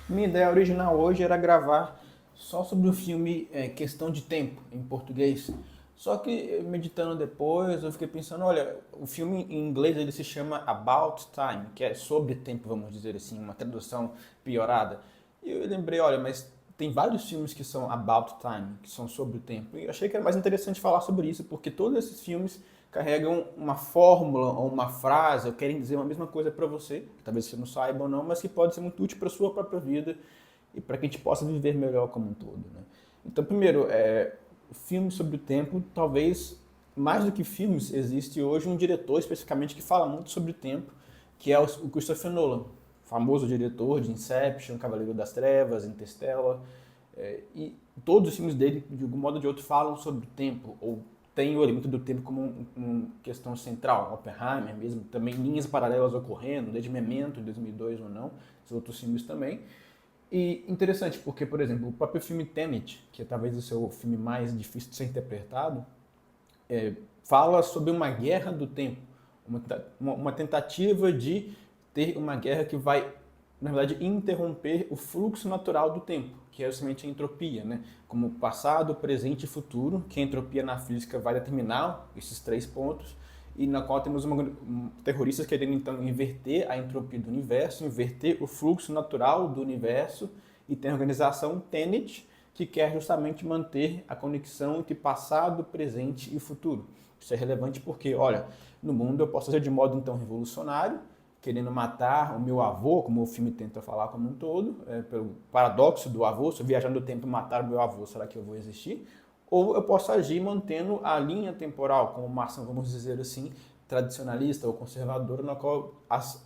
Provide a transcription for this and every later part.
Minha ideia original hoje era gravar só sobre o filme Questão de Tempo, em português. Só que meditando depois, eu fiquei pensando, olha, o filme em inglês ele se chama About Time, que é sobre tempo, vamos dizer assim, uma tradução piorada. E eu lembrei, olha, mas tem vários filmes que são About Time, que são sobre o tempo. E eu achei que era mais interessante falar sobre isso, porque todos esses filmes carregam uma fórmula ou uma frase, ou querem dizer uma mesma coisa para você, que talvez você não saiba ou não, mas que pode ser muito útil para a sua própria vida e para que a gente possa viver melhor como um todo. Né? Então, primeiro, filmes sobre o tempo, talvez mais do que filmes, existe hoje um diretor especificamente que fala muito sobre o tempo, que é o Christopher Nolan, famoso diretor de Inception, Cavaleiro das Trevas, Interstellar, e todos os filmes dele, de algum modo ou de outro, falam sobre o tempo, ou tem o elemento do tempo como uma questão central. Oppenheimer mesmo, também linhas paralelas ocorrendo, desde Memento, em 2002 ou não, os outros filmes também. E interessante, porque, por exemplo, o próprio filme Tenet, que é talvez o seu filme mais difícil de ser interpretado, fala sobre uma guerra do tempo, uma tentativa de ter uma guerra que vai, na verdade, interromper o fluxo natural do tempo, que é justamente a entropia, né? Como passado, presente e futuro, que a entropia na física vai determinar esses três pontos, e na qual temos terroristas querendo então inverter a entropia do universo, inverter o fluxo natural do universo, e tem a organização Tenet, que quer justamente manter a conexão entre passado, presente e futuro. Isso é relevante porque, olha, no mundo eu posso fazer de modo então revolucionário, querendo matar o meu avô, como o filme tenta falar como um todo, pelo paradoxo do avô, se eu viajar no tempo e matar o meu avô, será que eu vou existir? Ou eu posso agir mantendo a linha temporal, como uma ação, vamos dizer assim, tradicionalista ou conservadora, na qual as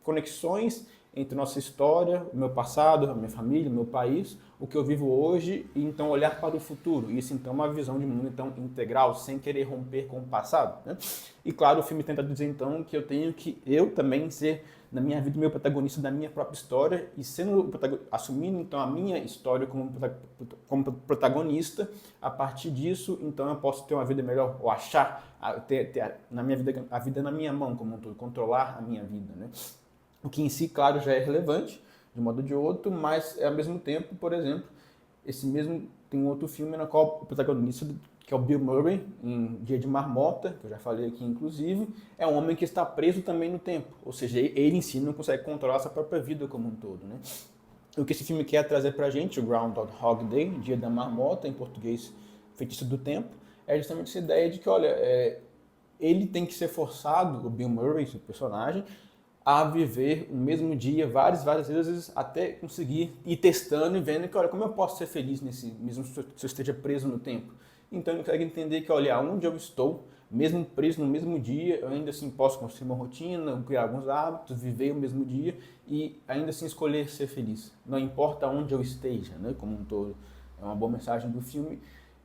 conexões entre nossa história, o meu passado, a minha família, o meu país, o que eu vivo hoje, e então olhar para o futuro. Isso então é uma visão de mundo então integral, sem querer romper com o passado. Né? E claro, o filme tenta dizer então que eu tenho que eu também ser na minha vida o meu protagonista da minha própria história e sendo assumindo então a minha história como protagonista, a partir disso então eu posso ter uma vida melhor ou achar ter na minha vida a vida na minha mão como um todo, controlar a minha vida, né? O que em si, claro, já é relevante, de um modo ou de outro, mas ao mesmo tempo, por exemplo, esse mesmo tem um outro filme na qual o protagonista, que é o Bill Murray, em Dia de Marmota, que eu já falei aqui inclusive, é um homem que está preso também no tempo, ou seja, ele em si não consegue controlar a sua própria vida como um todo, né? O que esse filme quer trazer pra gente, o Groundhog Day, Dia da Marmota, em português, Feitiço do Tempo, é justamente essa ideia de que, olha, ele tem que ser forçado, o Bill Murray, esse personagem, a viver o mesmo dia várias vezes até conseguir ir testando e vendo que, olha, como eu posso ser feliz nesse, mesmo se eu esteja preso no tempo. Então ele consegue entender que, olha, onde eu estou, mesmo preso no mesmo dia, eu ainda assim posso construir uma rotina, criar alguns hábitos, viver o mesmo dia e ainda assim escolher ser feliz. Não importa onde eu esteja, né, como um todo. É uma boa mensagem do filme.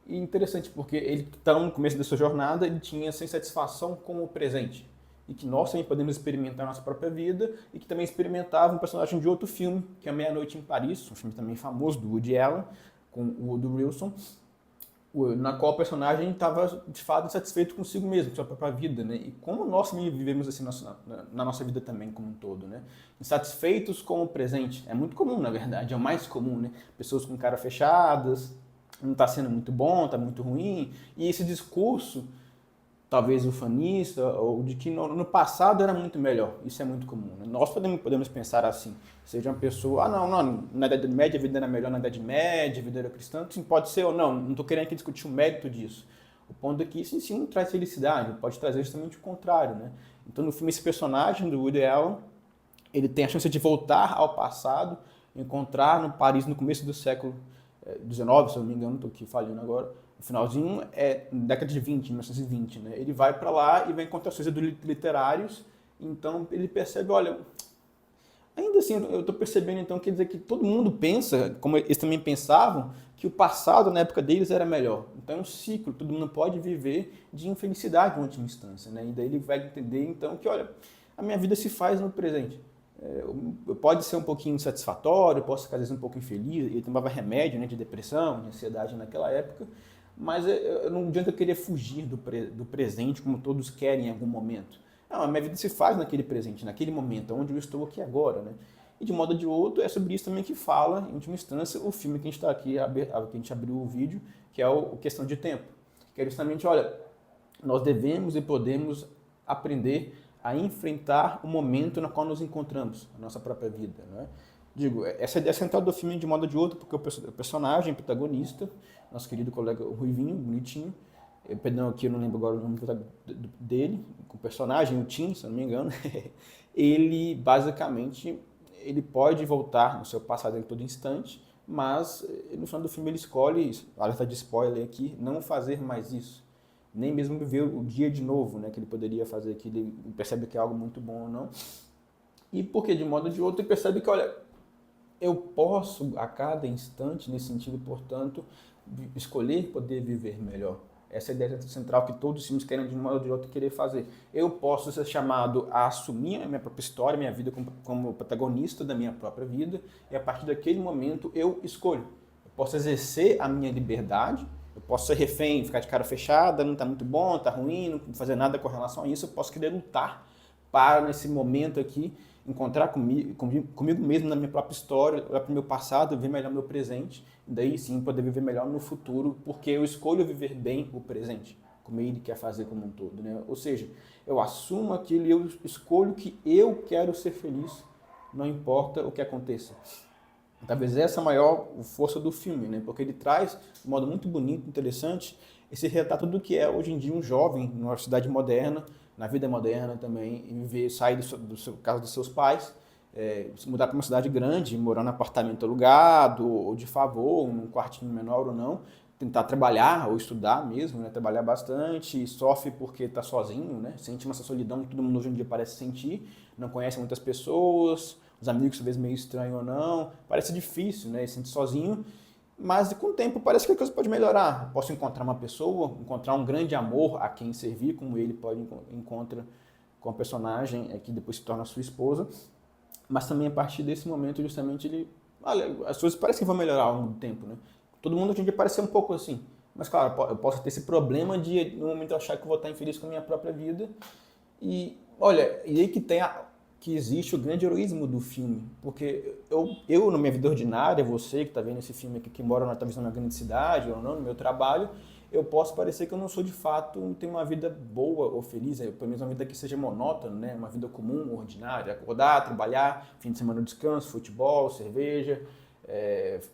E interessante porque ele, então, no começo da sua jornada, ele tinha sem satisfação com o presente e que nós também podemos experimentar a nossa própria vida e que também experimentava um personagem de outro filme, que é Meia-Noite em Paris, um filme também famoso do Woody Allen, com o Woody Wilson, na qual o personagem estava de fato insatisfeito consigo mesmo, com sua própria vida, né? E como nós também vivemos assim na nossa vida também como um todo, né? Insatisfeitos com o presente. É muito comum, na verdade, é o mais comum, né? Pessoas com cara fechadas, não está sendo muito bom, está muito ruim, e esse discurso talvez ufanista, ou de que no passado era muito melhor. Isso é muito comum. Né? Nós podemos pensar assim. Seja uma pessoa, não, na Idade Média a vida era melhor na Idade Média, a vida era cristã. Sim, pode ser ou não estou querendo aqui discutir o mérito disso. O ponto é que isso sim traz felicidade, pode trazer justamente o contrário. Né? Então no filme esse personagem do Woody Allen, ele tem a chance de voltar ao passado, encontrar no Paris no começo do século XIX, se eu não me engano, estou aqui falhando agora, no finalzinho, década de 20, 1920, né? Ele vai para lá e vai encontrar seus ídolos literários, então ele percebe, olha, ainda assim, eu estou percebendo então, quer dizer que todo mundo pensa, como eles também pensavam, que o passado na época deles era melhor. Então é um ciclo, todo mundo pode viver de infelicidade em última instância, né? E daí ele vai entender então que, olha, a minha vida se faz no presente. Pode ser um pouquinho insatisfatório, posso ficar às vezes um pouco infeliz, ele tomava remédio, né, de depressão, de ansiedade naquela época, mas não adianta eu querer fugir do presente como todos querem em algum momento. Não, a minha vida se faz naquele presente, naquele momento, onde eu estou aqui agora, né? E de modo ou de outro, é sobre isso também que fala, em última instância, o filme que a gente está aqui, que a gente abriu o vídeo, que é o Questão de Tempo. Que é justamente, olha, nós devemos e podemos aprender a enfrentar o momento no qual nos encontramos, a nossa própria vida, né? Digo, essa ideia central do filme de modo ou de outro, porque o personagem, o protagonista, nosso querido colega Ruivinho, bonitinho, perdão, aqui eu não lembro agora o nome dele, o personagem, o Tim, se eu não me engano, ele basicamente ele pode voltar no seu passado em todo instante, mas no final do filme ele escolhe, alerta de spoiler aqui, não fazer mais isso. Nem mesmo viver o dia de novo, né, que ele poderia fazer, que ele percebe que é algo muito bom ou não. E porque de modo ou de outro ele percebe que, olha, eu posso a cada instante, nesse sentido, portanto, escolher poder viver melhor. Essa é a ideia central que todos os filmes querem de um modo ou de outro querer fazer. Eu posso ser chamado a assumir a minha própria história, minha vida como protagonista da minha própria vida, e a partir daquele momento eu escolho. Eu posso exercer a minha liberdade, eu posso ser refém, ficar de cara fechada, não está muito bom, está ruim, não fazer nada com relação a isso, eu posso querer lutar para, nesse momento aqui, encontrar comigo mesmo na minha própria história, olhar para o meu passado, ver melhor o meu presente, e daí sim poder viver melhor no futuro, porque eu escolho viver bem o presente, como ele quer fazer como um todo, né? Ou seja, eu assumo aquilo e eu escolho que eu quero ser feliz, não importa o que aconteça. Talvez essa é a maior força do filme, né? Porque ele traz, de modo muito bonito, interessante, esse retrato do que é hoje em dia um jovem numa cidade moderna, na vida moderna também, e viver, sair do seu casa dos seus pais, se mudar para uma cidade grande, morar num apartamento alugado, ou de favor, num quartinho menor ou não, tentar trabalhar ou estudar mesmo, né? Trabalhar bastante, sofre porque está sozinho, né? Sente uma solidão que todo mundo hoje em dia parece sentir, não conhece muitas pessoas, os amigos talvez meio estranho ou não, parece difícil, né? Se sente sozinho, mas com o tempo parece que a coisa pode melhorar. Posso encontrar uma pessoa, encontrar um grande amor a quem servir, como ele pode encontra com a personagem que depois se torna sua esposa. Mas também a partir desse momento, justamente, ele... Olha, as coisas parecem que vão melhorar ao longo do tempo, né? Todo mundo hoje em dia parece ser um pouco assim. Mas, claro, eu posso ter esse problema de, no momento, achar que eu vou estar infeliz com a minha própria vida. E, olha, e aí que existe o grande heroísmo do filme. Porque eu na minha vida ordinária, você que está vendo esse filme aqui, que mora talvez numa grande cidade ou não, no meu trabalho, eu posso parecer que eu não sou de fato, não tenho uma vida boa ou feliz, pelo menos uma vida que seja monótona, né? Uma vida comum, ordinária, acordar, trabalhar, fim de semana descanso, futebol, cerveja,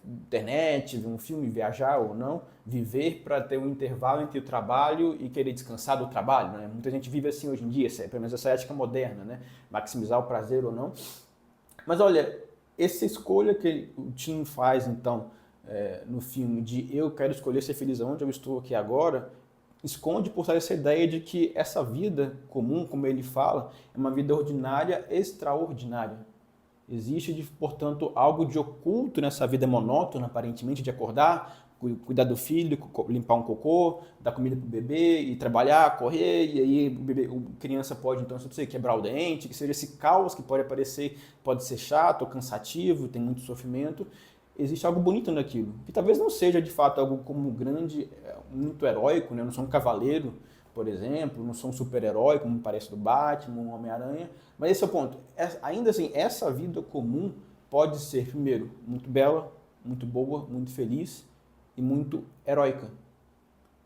internet, ver um filme, viajar ou não, viver para ter um intervalo entre o trabalho e querer descansar do trabalho, né? Muita gente vive assim hoje em dia, pelo menos essa ética moderna, né? Maximizar o prazer ou não. Mas olha, essa escolha que o Tim faz então no filme de eu quero escolher ser feliz onde eu estou aqui agora, esconde por trás essa ideia de que essa vida comum, como ele fala, é uma vida ordinária extraordinária. Existe, portanto, algo de oculto nessa vida monótona, aparentemente, de acordar, cuidar do filho, limpar um cocô, dar comida para o bebê e trabalhar, correr, e aí a criança pode, então, não sei, quebrar o dente, que seja esse caos que pode aparecer, pode ser chato, cansativo, tem muito sofrimento. Existe algo bonito naquilo, que talvez não seja, de fato, algo como grande, muito heróico, né? Eu não sou um cavaleiro, por exemplo, não sou um super-herói, como parece do Batman, um Homem-Aranha, mas esse é o ponto. Ainda assim, essa vida comum pode ser, primeiro, muito bela, muito boa, muito feliz e muito heróica.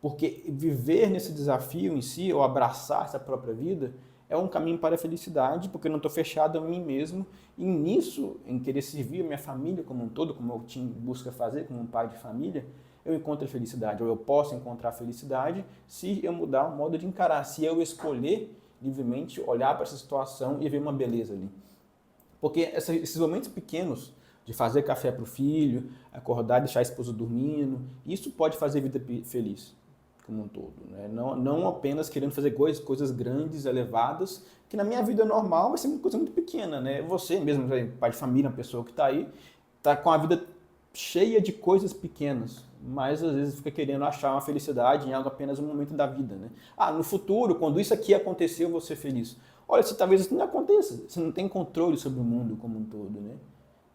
Porque viver nesse desafio em si, ou abraçar essa própria vida, é um caminho para a felicidade, porque eu não estou fechado a mim mesmo, e nisso, em querer servir a minha família como um todo, como o Tim busca fazer como um pai de família, eu encontro a felicidade, ou eu posso encontrar a felicidade se eu mudar o modo de encarar, se eu escolher livremente olhar para essa situação e ver uma beleza ali. Porque esses momentos pequenos de fazer café para o filho, acordar, deixar a esposa dormindo, isso pode fazer a vida feliz como um todo, né? Não apenas querendo fazer coisas grandes, elevadas, que na minha vida normal vai ser uma coisa muito pequena, né? Você mesmo, pai de família, uma pessoa que está aí, está com a vida cheia de coisas pequenas, mas às vezes fica querendo achar uma felicidade em algo apenas um momento da vida, né? No futuro, quando isso aqui acontecer, eu vou ser feliz. Olha, se talvez isso não aconteça, você não tem controle sobre o mundo como um todo, né?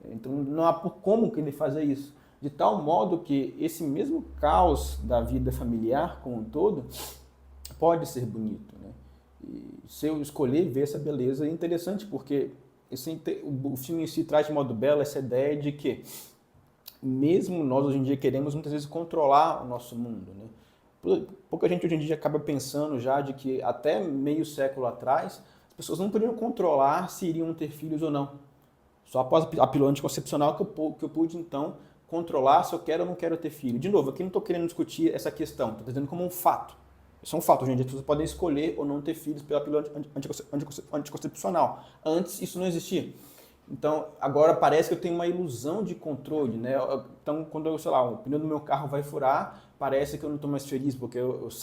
Então não há por como querer fazer isso. De tal modo que esse mesmo caos da vida familiar como um todo pode ser bonito, né? E se eu escolher ver essa beleza, é interessante porque o filme em si traz de modo belo essa ideia de que mesmo nós hoje em dia queremos muitas vezes controlar o nosso mundo, né? Pouca gente hoje em dia acaba pensando já de que até meio século atrás as pessoas não podiam controlar se iriam ter filhos ou não. Só após a pílula anticoncepcional que eu pude então controlar se eu quero ou não quero ter filho. De novo, aqui não estou querendo discutir essa questão, estou dizendo como um fato. Isso é um fato, hoje em dia as pessoas podem escolher ou não ter filhos pela pílula anticoncepcional. Antes isso não existia. Então, agora parece que eu tenho uma ilusão de controle, né? Então, quando eu, sei lá, o pneu do meu carro vai furar, parece que eu não estou mais feliz, porque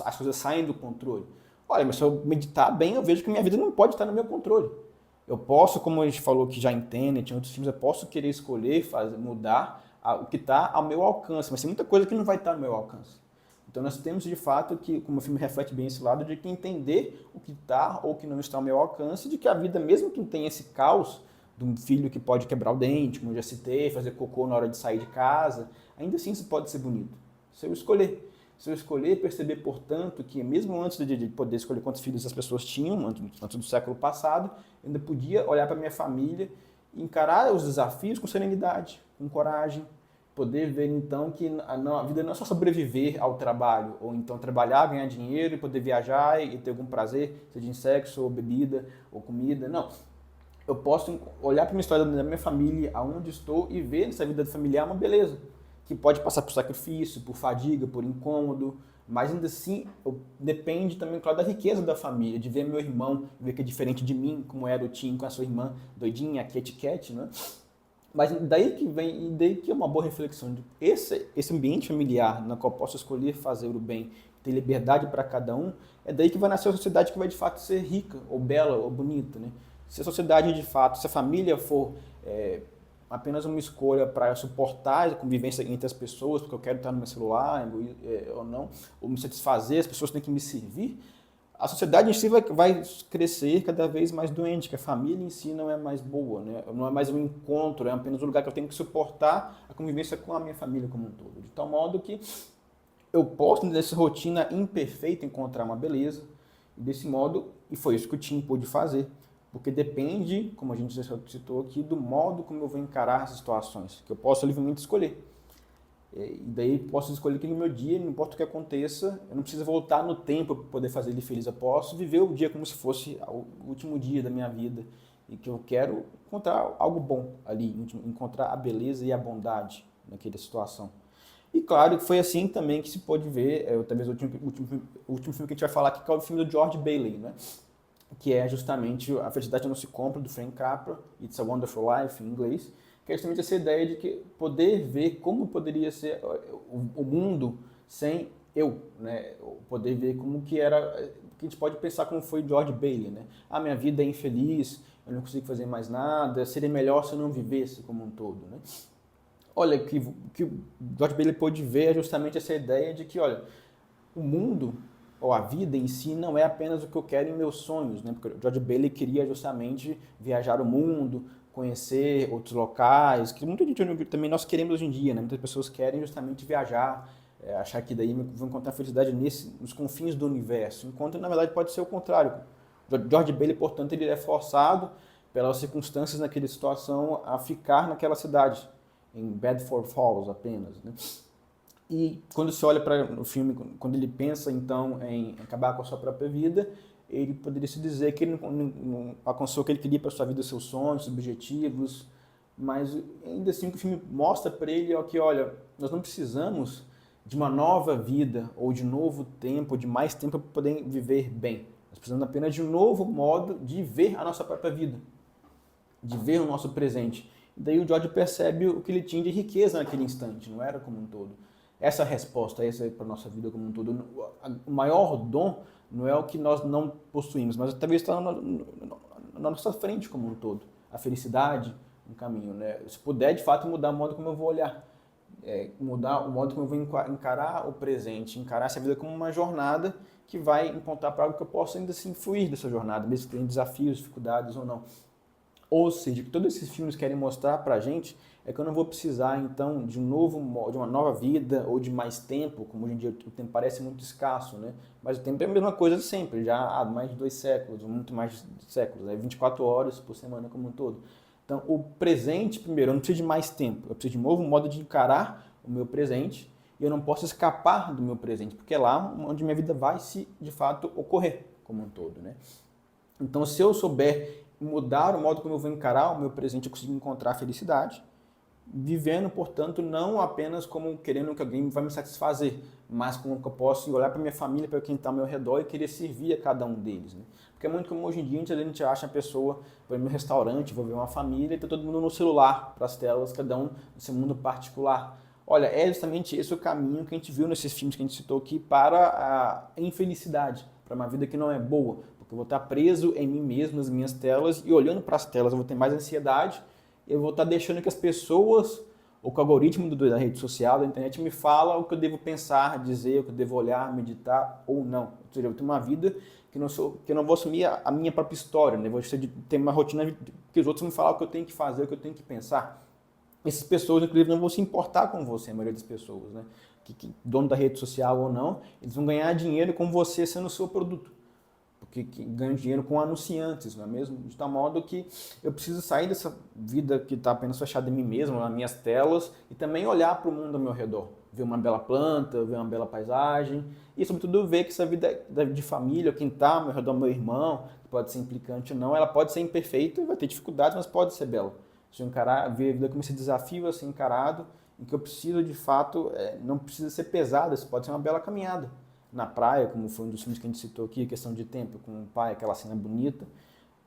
as coisas saem do controle. Olha, mas se eu meditar bem, eu vejo que minha vida não pode estar no meu controle. Eu posso, como a gente falou que já entende, tinha outros filmes, eu posso querer escolher, mudar o que está ao meu alcance, mas tem muita coisa que não vai estar no meu alcance. Então nós temos de fato que, como o filme reflete bem esse lado, de que entender o que está ou o que não está ao meu alcance, de que a vida, mesmo que tenha esse caos, de um filho que pode quebrar o dente, como eu já citei, fazer cocô na hora de sair de casa, ainda assim isso pode ser bonito. Se eu escolher. Se eu escolher perceber, portanto, que mesmo antes de poder escolher quantos filhos as pessoas tinham, antes do século passado, eu ainda podia olhar para a minha família e encarar os desafios com serenidade, com coragem, poder ver então que a vida não é só sobreviver ao trabalho, ou então trabalhar, ganhar dinheiro e poder viajar e ter algum prazer, seja em sexo, ou bebida, ou comida, não. Eu posso olhar para a história da minha família, aonde estou, e ver nessa vida familiar uma beleza, que pode passar por sacrifício, por fadiga, por incômodo, mas ainda assim depende também, claro, da riqueza da família, de ver meu irmão, ver que é diferente de mim, como era o Tim com a sua irmã doidinha, a Cat Cat, né? Mas daí que vem, e daí que é uma boa reflexão, de esse ambiente familiar na qual eu posso escolher fazer o bem, ter liberdade para cada um, é daí que vai nascer a sociedade que vai de fato ser rica, ou bela, ou bonita, né? Se a sociedade de fato, se a família for apenas uma escolha para suportar a convivência entre as pessoas, porque eu quero estar no meu celular ou não, ou me satisfazer, as pessoas têm que me servir, a sociedade em si vai crescer cada vez mais doente, que a família em si não é mais boa, né? Não é mais um encontro, é apenas um lugar que eu tenho que suportar a convivência com a minha família como um todo. De tal modo que eu posso, nessa rotina imperfeita, encontrar uma beleza, e desse modo, e foi isso que o Tim pôde fazer. Porque depende, como a gente já citou aqui, do modo como eu vou encarar as situações, que eu posso livremente escolher. E daí posso escolher que no meu dia, não importa o que aconteça, eu não preciso voltar no tempo para poder fazer ele feliz. Eu posso viver o dia como se fosse o último dia da minha vida e que eu quero encontrar algo bom ali, encontrar a beleza e a bondade naquela situação. E claro, foi assim também que se pôde ver, talvez o último filme que a gente vai falar aqui, que é o filme do George Bailey, né? Que é justamente A Felicidade Não Se Compra, do Frank Capra, It's a Wonderful Life, em inglês, que é justamente essa ideia de que poder ver como poderia ser o mundo sem eu, né? Poder ver como que era, que a gente pode pensar como foi George Bailey, né? Ah, minha vida é infeliz, eu não consigo fazer mais nada, seria melhor se eu não vivesse como um todo, né? Olha, o que o George Bailey pôde ver é justamente essa ideia de que, olha, o mundo ou a vida em si não é apenas o que eu quero em meus sonhos, né? Porque o George Bailey queria justamente viajar o mundo, conhecer outros locais, que muita gente também nós queremos hoje em dia, né? Muitas pessoas querem justamente viajar, achar que daí vão encontrar felicidade nos confins do universo, enquanto na verdade pode ser o contrário. George Bailey, portanto, ele é forçado pelas circunstâncias naquela situação a ficar naquela cidade, em Bedford Falls apenas, né? E quando se olha para o filme, quando ele pensa então em acabar com a sua própria vida, ele poderia se dizer que ele não alcançou o que ele queria para a sua vida, seus sonhos, seus objetivos, mas ainda assim o que o filme mostra para ele é que, olha, nós não precisamos de uma nova vida, ou de novo tempo, ou de mais tempo para poder viver bem. Nós precisamos apenas de um novo modo de ver a nossa própria vida, de ver o nosso presente. E daí o George percebe o que ele tinha de riqueza naquele instante, não era como um todo. Essa resposta, essa é para a nossa vida como um todo. O maior dom não é o que nós não possuímos, mas talvez está na nossa frente como um todo. A felicidade, um caminho, né? Se puder, de fato, mudar o modo como eu vou olhar, mudar o modo como eu vou encarar o presente, encarar essa vida como uma jornada que vai encontrar para algo que eu possa ainda assim fluir dessa jornada, mesmo que tenha desafios, dificuldades ou não. Ou seja, o que todos esses filmes querem mostrar para a gente é que eu não vou precisar, então, de uma nova vida ou de mais tempo, como hoje em dia o tempo parece muito escasso, né? Mas o tempo é a mesma coisa de sempre, já há mais de 2 séculos, ou muito mais de séculos, 24 horas por semana como um todo. Então, o presente, primeiro, eu não preciso de mais tempo, eu preciso de um novo modo de encarar o meu presente e eu não posso escapar do meu presente, porque é lá onde minha vida vai se, de fato, ocorrer como um todo, né? Então, se eu souber mudar o modo como eu vou encarar o meu presente, eu consigo encontrar felicidade, vivendo, portanto, não apenas como querendo que alguém vai me satisfazer, mas como que eu posso olhar para minha família, para quem está ao meu redor e querer servir a cada um deles, né? Porque é muito comum hoje em dia, a gente acha a pessoa, vai no restaurante, vou ver uma família, e está todo mundo no celular, para as telas, cada um no seu mundo particular. Olha, é justamente esse o caminho que a gente viu nesses filmes que a gente citou aqui para a infelicidade, para uma vida que não é boa, porque eu vou estar preso em mim mesmo, nas minhas telas, e olhando para as telas eu vou ter mais ansiedade, eu vou estar deixando que as pessoas, ou que o algoritmo da rede social, da internet, me fala o que eu devo pensar, dizer, o que eu devo olhar, meditar ou não. Ou seja, eu tenho uma vida que eu não vou assumir a minha própria história, né? Eu vou ter uma rotina que os outros me falam o que eu tenho que fazer, o que eu tenho que pensar. Essas pessoas, inclusive, não vão se importar com você, a maioria das pessoas, né? Dono da rede social ou não, eles vão ganhar dinheiro com você sendo o seu produto. Porque ganham dinheiro com anunciantes, não é mesmo? De tal modo que eu preciso sair dessa vida que está apenas fechada em mim mesmo, nas minhas telas, e também olhar para o mundo ao meu redor. Ver uma bela planta, ver uma bela paisagem, e sobretudo ver que essa vida de família, quem está ao meu redor, meu irmão, pode ser implicante ou não, ela pode ser imperfeita, vai ter dificuldades, mas pode ser bela. Se eu encarar, ver a vida como esse desafio a ser encarado, em que eu preciso de fato, não precisa ser pesada, isso pode ser uma bela caminhada na praia, como foi um dos filmes que a gente citou aqui, questão de tempo, com o pai, aquela cena bonita.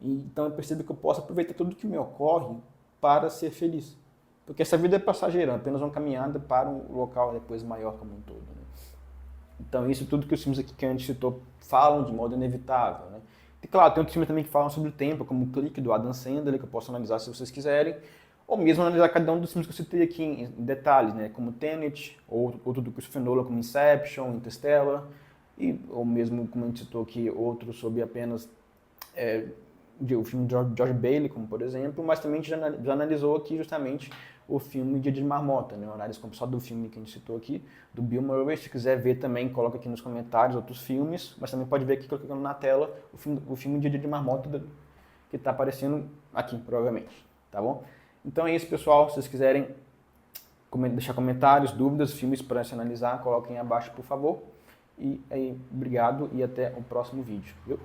E, então eu percebo que eu posso aproveitar tudo que me ocorre para ser feliz. Porque essa vida é passageira, apenas uma caminhada para um local depois maior como um todo. Né? Então isso tudo que os filmes aqui que a gente citou falam de modo inevitável. Né? E claro, tem outros filmes também que falam sobre o tempo, como o Clique, do Adam Sandler, que eu posso analisar se vocês quiserem. Ou mesmo analisar cada um dos filmes que eu citei aqui em detalhes, né? Como Tenet, ou outro do Christopher Nolan, como Inception, Interstellar, ou mesmo, como a gente citou aqui, outro sobre apenas o filme de George Bailey, como por exemplo, mas também a gente já analisou aqui justamente o filme Dia de Marmota, né? Uma análise só do filme que a gente citou aqui, do Bill Murray. Se quiser ver também, coloca aqui nos comentários outros filmes, mas também pode ver aqui colocando na tela o filme Dia de Marmota que está aparecendo aqui, provavelmente, tá bom? Então é isso, pessoal. Se vocês quiserem deixar comentários, dúvidas, filmes para se analisar, coloquem abaixo, por favor. E aí, obrigado e até o próximo vídeo. Viu?